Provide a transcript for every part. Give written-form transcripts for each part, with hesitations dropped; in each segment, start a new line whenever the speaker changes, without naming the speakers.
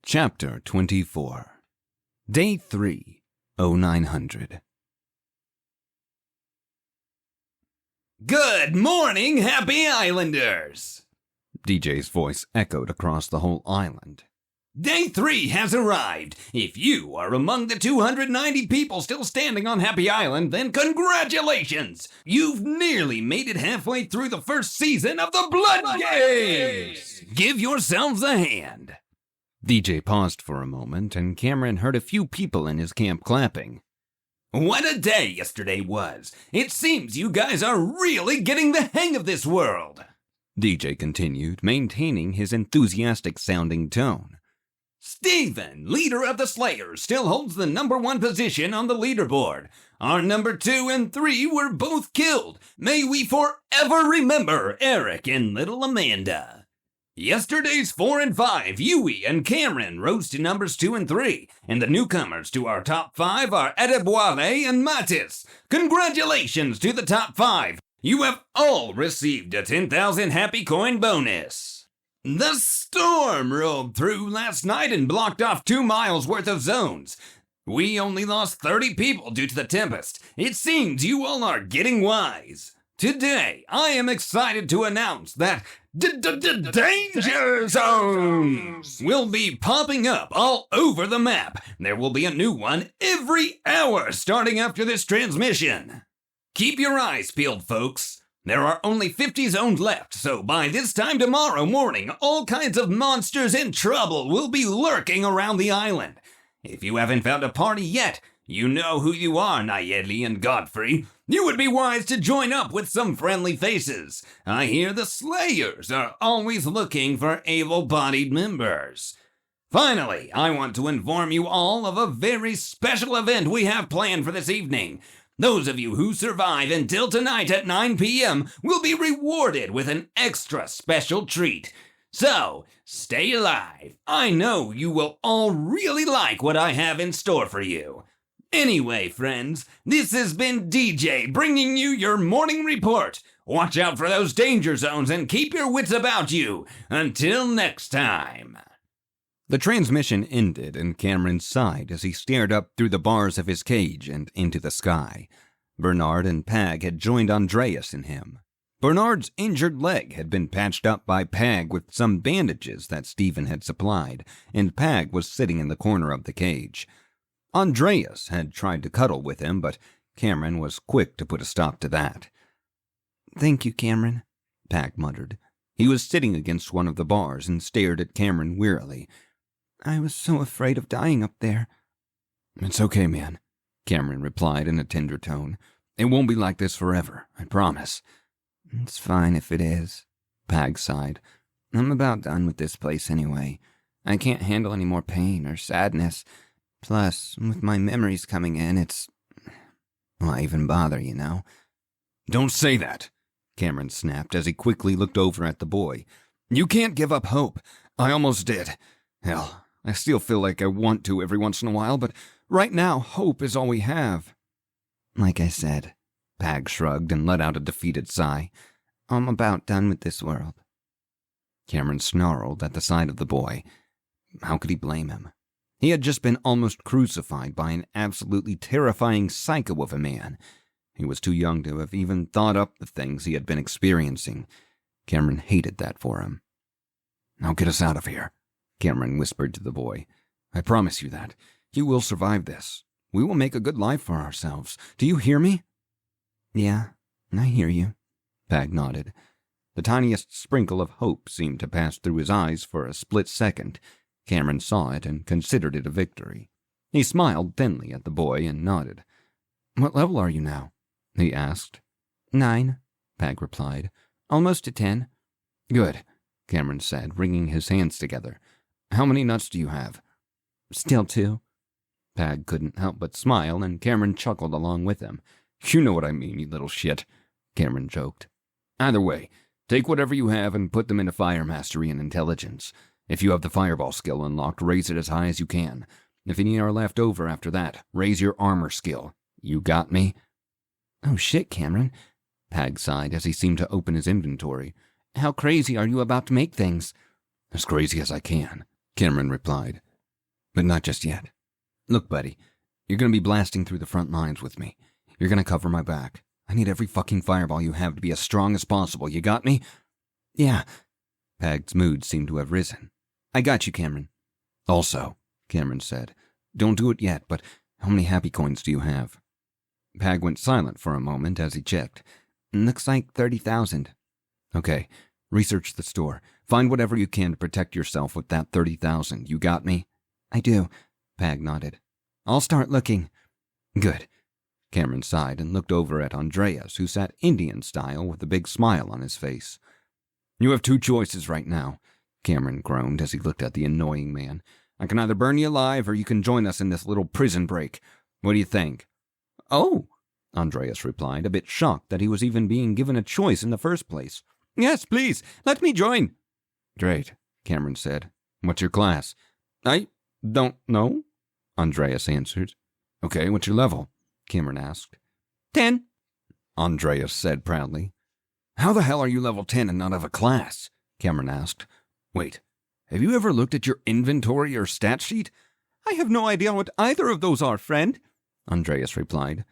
Chapter 24 Day 3, 0900.
Good morning, Happy Islanders!
DJ's voice echoed across the whole island.
Day 3 has arrived. If you are among the 290 people still standing on Happy Island, then congratulations! You've nearly made it halfway through the first season of the Bloodgames! Give yourselves a hand.
DJ paused for a moment, and Cameron heard a few people in his camp clapping.
What a day yesterday was. It seems you guys are really getting the hang of this world.
DJ continued, maintaining his enthusiastic-sounding tone.
Stephen, leader of the Slayers, still holds the number 1 position on the leaderboard. Our number 2 and 3 were both killed. May we forever remember Eric and little Amanda. Yesterday's 4 and 5, Yui and Cameron, rose to numbers 2 and 3, and the newcomers to our top 5 are Adeboale and Mattis. Congratulations to the top 5. You have all received a 10,000 happy coin bonus. The storm rolled through last night and blocked off 2 miles worth of zones. We only lost 30 people due to the tempest. It seems you all are getting wise. Today, I am excited to announce that danger zones will be popping up all over the map. There will be a new one every hour starting after this transmission. Keep your eyes peeled, folks. There are only 50 zones left, so by this time tomorrow morning, all kinds of monsters in trouble will be lurking around the island. If you haven't found a party yet, you know who you are, Nayeli and Godfrey. You would be wise to join up with some friendly faces. I hear the Slayers are always looking for able-bodied members. Finally, I want to inform you all of a very special event we have planned for this evening. Those of you who survive until tonight at 9 p.m. will be rewarded with an extra special treat. So, stay alive. I know you will all really like what I have in store for you. Anyway, friends, this has been DJ bringing you your morning report. Watch out for those danger zones and keep your wits about you. Until next time.
The transmission ended, and Cameron sighed as he stared up through the bars of his cage and into the sky. Bernard and Pag had joined Andreas and him. Bernard's injured leg had been patched up by Pag with some bandages that Stephen had supplied, and Pag was sitting in the corner of the cage. Andreas had tried to cuddle with him, but Cameron was quick to put a stop to that.
"Thank you, Cameron,"
Pag muttered. He was sitting against one of the bars and stared at Cameron wearily.
"I was so afraid of dying up there."
"It's okay, man," Cameron replied in a tender tone. "It won't be like this forever, I promise."
"It's fine if it is," Pag sighed. "I'm about done with this place anyway. I can't handle any more pain or sadness. Plus, with my memories coming in, it's... why even bother, you know?"
"Don't say that," Cameron snapped as he quickly looked over at the boy. "You can't give up hope. I almost did. Hell, I still feel like I want to every once in a while, but right now, hope is all we have."
"Like I said," Pag shrugged and let out a defeated sigh. "I'm about done with this world."
Cameron snarled at the sight of the boy. How could he blame him? He had just been almost crucified by an absolutely terrifying psycho of a man. He was too young to have even thought up the things he had been experiencing. Cameron hated that for him. "Now get us out of here," Cameron whispered to the boy. "I promise you that. You will survive this. We will make a good life for ourselves. Do you hear me?"
"Yeah, I hear you,"
Pag nodded. The tiniest sprinkle of hope seemed to pass through his eyes for a split second. Cameron saw it and considered it a victory. He smiled thinly at the boy and nodded. "What level are you now?" he asked.
9,
Pag replied.
"Almost to 10.
"Good," Cameron said, wringing his hands together. "How many nuts do you have?"
"Still 2.
Pag couldn't help but smile, and Cameron chuckled along with him. "You know what I mean, you little shit," Cameron joked. "Either way, take whatever you have and put them into fire mastery and intelligence. If you have the fireball skill unlocked, raise it as high as you can. If any are left over after that, raise your armor skill. You got me?"
"Oh shit, Cameron,"
Pag sighed as he seemed to open his inventory.
"How crazy are you about to make things?"
"As crazy as I can," Cameron replied. But not just yet. Look, buddy, you're going to be blasting through the front lines with me. You're going to cover my back. I need every fucking fireball you have to be as strong as possible. You got me? Yeah. Pag's mood seemed to have risen. I got you, Cameron. Also, Cameron said, don't do it yet, but how many happy coins do you have? Pag went silent for a moment as he checked. Looks like 30,000. Okay, research the store. Find whatever you can to protect yourself with that 30,000. You got me? I do. Pag nodded. I'll start looking. Good. Cameron sighed and looked over at Andreas, who sat Indian style with a big smile on his face. You have two choices right now, Cameron groaned as he looked at the annoying man. I can either burn you alive or you can join us in this little prison break. What do you think? Oh, Andreas replied, a bit shocked that he was even being given a choice in the first place. Yes, please, let me join. Great, Cameron said. What's your class? I don't know, Andreas answered. Okay, what's your level? Cameron asked. 10, Andreas said proudly. How the hell are you level 10 and not have a class? Cameron asked. Wait, have you ever looked at your inventory or stat sheet? I have no idea what either of those are, friend, Andreas replied.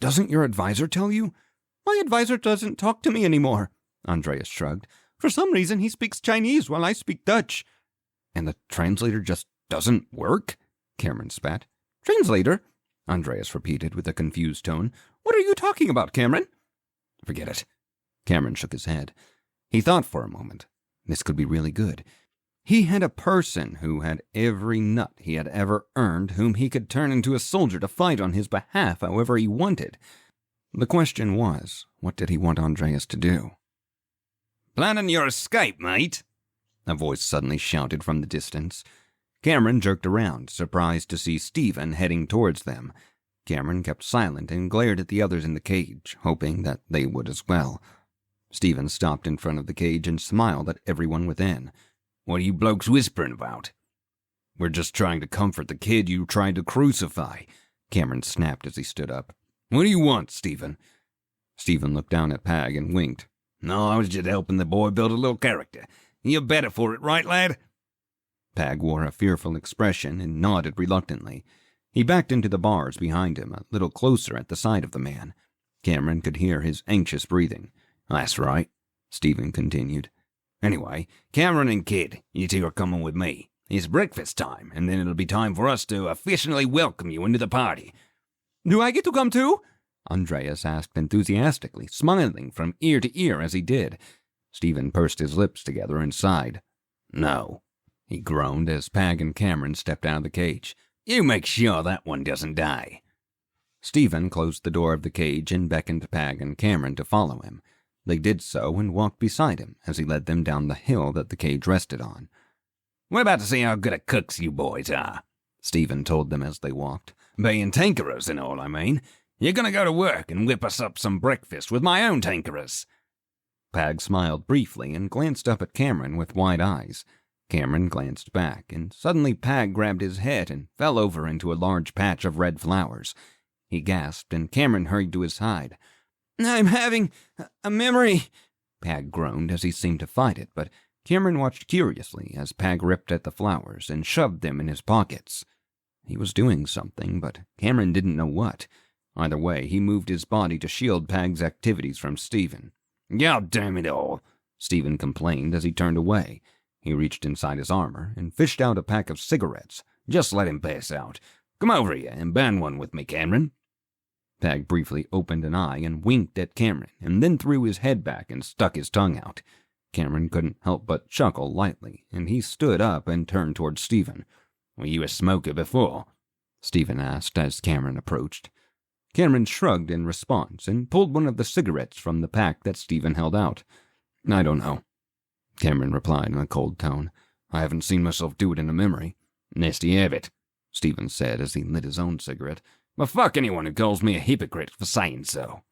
Doesn't your advisor tell you? My advisor doesn't talk to me anymore, Andreas shrugged. For some reason he speaks Chinese while I speak Dutch. And the translator just doesn't work? Cameron spat. Translator? Andreas repeated with a confused tone. What are you talking about, Cameron? Forget it. Cameron shook his head. He thought for a moment. This could be really good. He had a person who had every nut he had ever earned whom he could turn into a soldier to fight on his behalf however he wanted. The question was, what did he want Andreas to do?
Planning your escape, mate, a voice suddenly shouted from the distance.
Cameron jerked around, surprised to see Stephen heading towards them. Cameron kept silent and glared at the others in the cage, hoping that they would as well. Stephen stopped in front of the cage and smiled at everyone within.
What are you blokes whispering about?
We're just trying to comfort the kid you tried to crucify, Cameron snapped as he stood up. What do you want, Stephen? Stephen looked down at Pag and winked.
No, I was just helping the boy build a little character. You're better for it, right, lad?
Pag wore a fearful expression and nodded reluctantly. He backed into the bars behind him, a little closer at the side of the man. Cameron could hear his anxious breathing.
That's right, Stephen continued. Anyway, Cameron and Kid, you two are coming with me. It's breakfast time, and then it'll be time for us to officially welcome you into the party.
Do I get to come too? Andreas asked enthusiastically, smiling from ear to ear as he did. Stephen pursed his lips together and sighed.
No,
he groaned as Pag and Cameron stepped out of the cage.
You make sure that one doesn't die.
Stephen closed the door of the cage and beckoned Pag and Cameron to follow him. They did so and walked beside him as he led them down the hill that the cage rested on.
We're about to see how good at cooks you boys are, Stephen told them as they walked. Being tinkerers and all, I mean. You're going to go to work and whip us up some breakfast with my own tinkerers.
Pag smiled briefly and glanced up at Cameron with wide eyes. Cameron glanced back, and suddenly Pag grabbed his head and fell over into a large patch of red flowers. He gasped, and Cameron hurried to his side. I'm having a memory, Pag groaned as he seemed to fight it, but Cameron watched curiously as Pag ripped at the flowers and shoved them in his pockets. He was doing something, but Cameron didn't know what. Either way, he moved his body to shield Pag's activities from Stephen.
God damn it all,
Stephen complained as he turned away. He reached inside his armor and fished out a pack of cigarettes.
Just let him pass out. Come over here and burn one with me, Cameron.
Pag briefly opened an eye and winked at Cameron, and then threw his head back and stuck his tongue out. Cameron couldn't help but chuckle lightly, and he stood up and turned toward Stephen.
Were you a smoker before?
Stephen asked as Cameron approached. Cameron shrugged in response and pulled one of the cigarettes from the pack that Stephen held out. I don't know, Cameron replied in a cold tone. I haven't seen myself do it in a memory.
Nasty habit,
Stephen said as he lit his own cigarette.
Well, fuck anyone who calls me a hypocrite for saying so.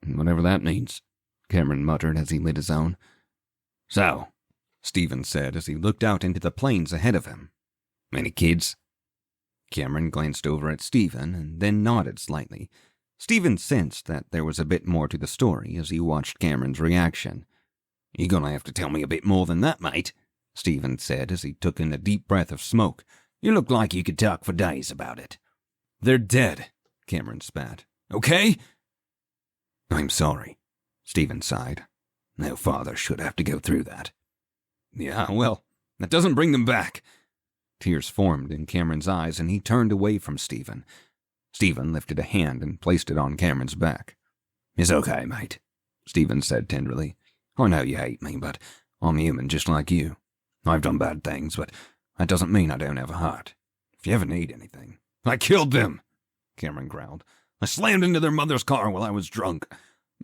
Whatever that means, Cameron muttered as he lit his own.
So,
Stephen said as he looked out into the plains ahead of him.
Any kids?
Cameron glanced over at Stephen and then nodded slightly. Stephen sensed that there was a bit more to the story as he watched Cameron's reaction.
You're gonna have to tell me a bit more than that, mate, Stephen said as he took in a deep breath of smoke. You look like you could talk for days about it.
They're dead, Cameron spat.
Okay?
I'm sorry, Stephen sighed. No father should have to go through that.
Yeah, well, that doesn't bring them back.
Tears formed in Cameron's eyes, and he turned away from Stephen. Stephen lifted a hand and placed it on Cameron's back.
It's okay, mate,
Stephen said tenderly.
I know you hate me, but I'm human just like you. I've done bad things, but that doesn't mean I don't have a heart. If you ever need anything. I killed them, Cameron growled. I slammed into their mother's car while I was drunk.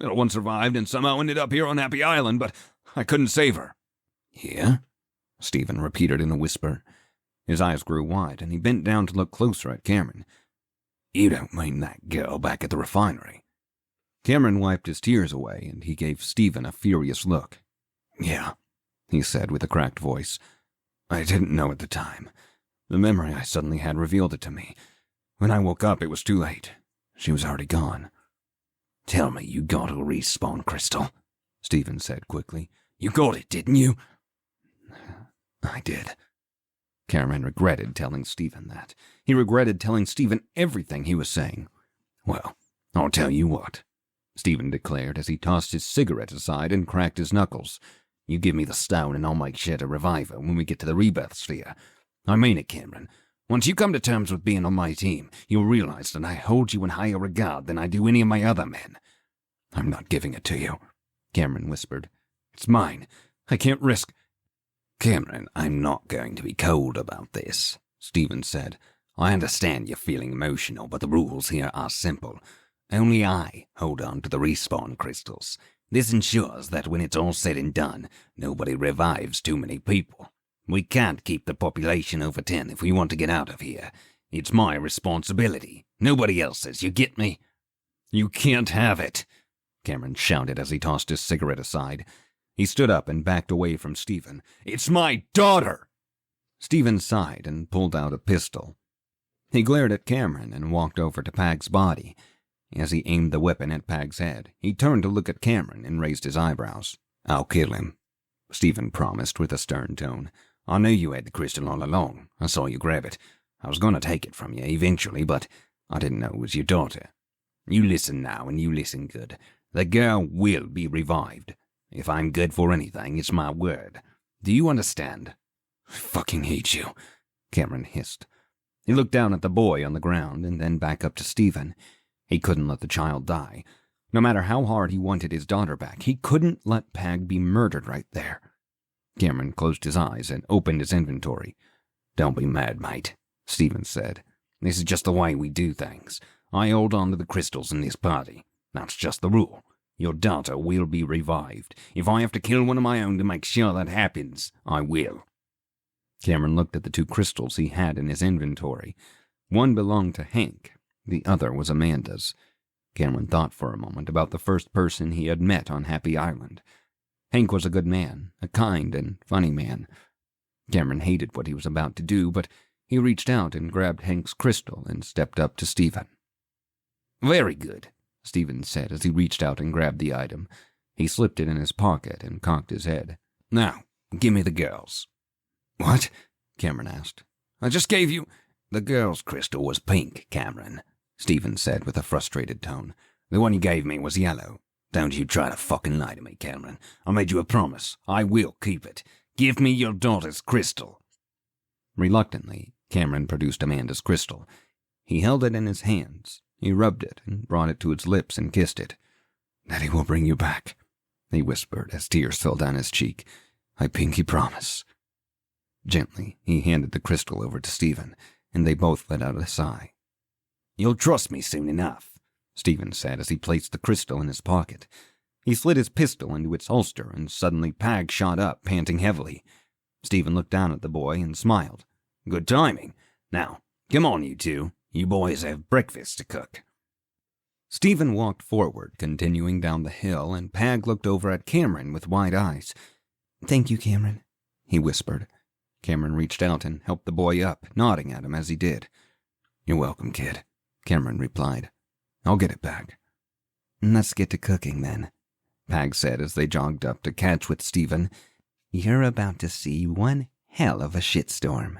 Little one survived and somehow ended up here on Happy Island, but I couldn't save her.
Here? Stephen repeated in a whisper. His eyes grew wide, and he bent down to look closer at Cameron.
You don't mean that girl back at the refinery?
Cameron wiped his tears away, and he gave Stephen a furious look.
Yeah,
he said with a cracked voice.
I didn't know at the time. The memory I suddenly had revealed it to me. When I woke up, it was too late. She was already gone. Tell me you got a respawn crystal, Stephen said quickly. You got it, didn't you?
I did. Cameron regretted telling Stephen that. He regretted telling Stephen everything he was saying.
Well, I'll tell you what,
Stephen declared as he tossed his cigarette aside and cracked his knuckles.
You give me the stone and I'll make sure to revive her when we get to the rebirth sphere. I mean it, Cameron. Once you come to terms with being on my team, you'll realize that I hold you in higher regard than I do any of my other men. I'm not giving it to you, Cameron whispered. It's mine. I can't risk... Cameron, I'm not going to be cold about this, Stephen said. I understand you're feeling emotional, but the rules here are simple. Only I hold on to the respawn crystals. This ensures that when it's all said and done, nobody revives too many people. We can't keep the population over 10 if we want to get out of here. It's my responsibility. Nobody else's, you get me?
You can't have it, Cameron shouted as he tossed his cigarette aside. He stood up and backed away from Stephen.
It's my daughter!
Stephen sighed and pulled out a pistol. He glared at Cameron and walked over to Pag's body. As he aimed the weapon at Pag's head, he turned to look at Cameron and raised his eyebrows.
I'll kill him, Stephen promised with a stern tone. I knew you had the crystal all along. I saw you grab it. I was going to take it from you eventually, but I didn't know it was your daughter. You listen now, and you listen good. The girl will be revived. If I'm good for anything, it's my word. Do you understand?
I fucking hate you, Cameron hissed. He looked down at the boy on the ground and then back up to Stephen. He couldn't let the child die. No matter how hard he wanted his daughter back, he couldn't let Pag be murdered right there. Cameron closed his eyes and opened his inventory.
Don't be mad, mate, Stephen said. This is just the way we do things. I hold on to the crystals in this party. That's just the rule. Your daughter will be revived. If I have to kill one of my own to make sure that happens, I will.
Cameron looked at the 2 crystals he had in his inventory. One belonged to Hank. The other was Amanda's. Cameron thought for a moment about the first person he had met on Happy Island. Hank was a good man, a kind and funny man. Cameron hated what he was about to do, but he reached out and grabbed Hank's crystal and stepped up to Stephen.
Very good,
Stephen said as he reached out and grabbed the item. He slipped it in his pocket and cocked his head.
Now, give me the girls.
What? Cameron asked.
I just gave you... The girl's crystal was pink, Cameron, Stephen said with a frustrated tone. The one you gave me was yellow. Don't you try to fucking lie to me, Cameron. I made you a promise. I will keep it. Give me your daughter's crystal.
Reluctantly, Cameron produced Amanda's crystal. He held it in his hands. He rubbed it and brought it to its lips and kissed it.
Daddy will bring you back,
he whispered as tears fell down his cheek.
I pinky promise.
Gently, he handed the crystal over to Stephen, and they both let out a sigh.
You'll trust me soon enough,
Stephen said as he placed the crystal in his pocket. He slid his pistol into its holster, and suddenly Pag shot up, panting heavily. Stephen looked down at the boy and smiled.
Good timing. Now, come on, you two. You boys have breakfast to cook.
Stephen walked forward, continuing down the hill, and Pag looked over at Cameron with wide eyes.
Thank you, Cameron,
he whispered. Cameron reached out and helped the boy up, nodding at him as he did.
You're welcome, kid, Cameron replied. I'll get it back.
Let's get to cooking, then,
Pag said as they jogged up to catch with Stephen.
You're about to see one hell of a shitstorm.